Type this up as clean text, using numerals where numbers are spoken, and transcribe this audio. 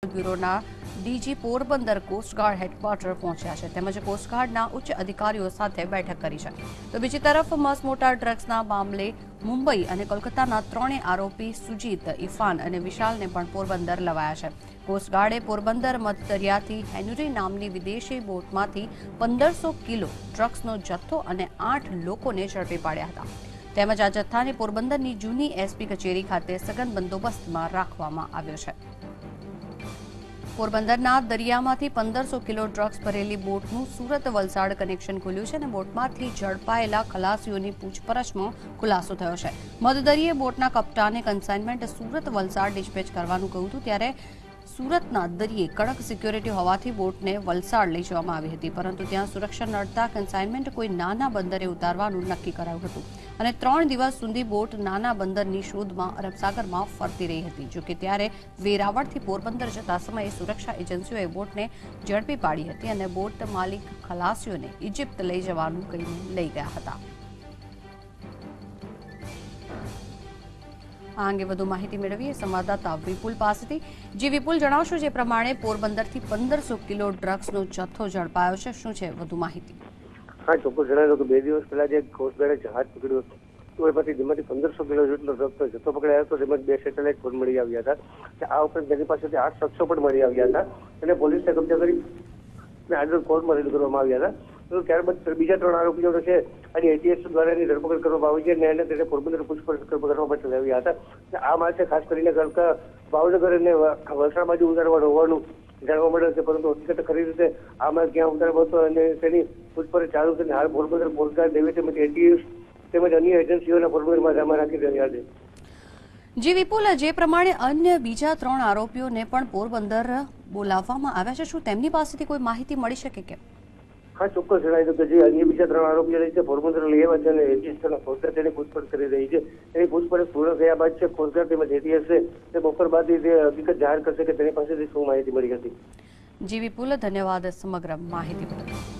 બ્યુરોના DG Porbandar coast guard headquarter પહોંચ્યા છે તેમજ કોસ્ટગાર્ડના ઉચ્ચ અધિકારીઓ સાથે બેઠક કરી છે તો બીજી તરફ મસ મોટા ડ્રગ્સના મામલે મુંબઈ અને કોલકાતાના ત્રણેય આરોપી સુજીત, ઇરફાન અને વિશાલને પણ પોરબંદર લવાયા છે। કોસ્ટગાર્ડે પોરબંદર મધદરિયાથી હેનરી નામની વિદેશી બોટમાંથી 1500 કિલો ડ્રગ્સનો જથ્થો અને 8 લોકોને ઝડપી પાડ્યા હતા તેમજ આ જથ્થાને પોરબંદરની જૂની એસપી કચેરી ખાતે સઘન બંદોબસ્તમાં રાખવામાં આવ્યો છે। પોરબંદરના દરિયામાંથી 1500 કિલો ડ્રગ્સ ભરેલી બોટનું સુરત વલસાડ કનેક્શન ખુલ્યું છે અને બોટમાંથી ઝડપાયેલા ખલાસીઓની પૂછપરછમાં ખુલાસો થયો છે। મધદરિયે બોટના કપ્તાને કન્સાઇનમેન્ટ સુરત વલસાડ ડિસ્પેચ કરવાનું કહ્યું હતું ત્યારે સુરતના દરિયે કડક સિક્યોરિટી હોવાથી બોટને વલસાડ લઈ જવામાં આવી હતી પરંતુ ત્યાં સુરક્ષા નડતા કન્સાઇનમેન્ટ કોઈ નાના બંદરે ઉતારવાનું નક્કી કરાયું હતું અને 3 દિવસ સુધી બોટ નાના બંદરની શોધમાં અરબસાગરમાં ફરતી રહી હતી જોકે ત્યારે વેરાવળથી પોરબંદર જતા સમયે સુરક્ષા એજન્સીઓએ બોટને ઝડપી પાડી હતી અને બોટ માલિક ખલાસીઓને ઇજિપ્ત લઈ જવાનું કહીને લઈ ગયા હતા। આ અંગે વધુ માહિતી મેળવીએ સંવાદદાતા વિપુલ પાસેથી। જી વિપુલ, જણાવશો જે પ્રમાણે પોરબંદરથી 1500 કિલો ડ્રગ્સનો જથ્થો ઝડપાયો છે, શું છે વધુ માહિતી? હા, ચોક્કસ જણાવ્યું કે 2 દિવસ પહેલા જે કોસ્ટગાર્ડે જહાજ પકડ્યું હતું એમાંથી જેમાંથી 1500 કિલો જેટલો ડ્રગ્સનો જથ્થો પકડાયો હતો તેમજ 2 સેટેલાઇટ ફોન મળી આવ્યા હતા। આ ઉપરાંત તેની પાસેથી 8 શખ્સો પણ મળી આવ્યા હતા અને પોલીસે કબજા કરી આજે કોર્ટમાં રજૂ કરવામાં આવ્યા હતા। તો ત્યારબાદ બીજા 3 આરોપીઓ છે અને એટીએસ દ્વારા એની ધરપકડ કરવામાં આવી છે અને એને તેને પોરબંદર પૂછપરછ કરવા માટે લાવ્યા હતા। આ માટે ખાસ કરીને ભાવનગર અને વલસાડ બાજુ ઉતારવાનું હોવાનું જાણવા મળે છે પરંતુ હકીકત ખરી રીતે આમાં ક્યાં ઉતારવો હતો અને તેની પૂછપરછ ચાલુ છે। હાલ પોરબંદર કોસ્ટગાર્ડ દેવી તેમજ એટીએસ તેમજ અન્ય એજન્સીઓના પોરબંદરમાં જમા રાખી રહ્યા છે। જી વિપુલ, જે પ્રમાણે અન્ય બીજા 3 આરોપીઓને પણ પોરબંદર બોલાવવામાં આવ્યા છે, શું તેમની પાસેથી કોઈ માહિતી મળી શકે કે? હા, ચોક્કસ જણાવ્યું કે જે અન્ય બીજા 3 આરોપીઓ છે પોરબંદર લઈ આવ્યા છે અને એટીએસ કોસ્ટગાર્ડ તેની પૂછપરછ કરી રહી છે। એની પૂછપરછ પૂર્ણ થયા બાદ છે કોસ્ટગાર્ડ તેમજ એટીએસ છે તે બપોર બાદ હકીકત જાહેર કરશે કે તેની પાસેથી શું માહિતી મળી હતી। જી વિપુલ, ધન્યવાદ સમગ્ર માહિતી બદલ।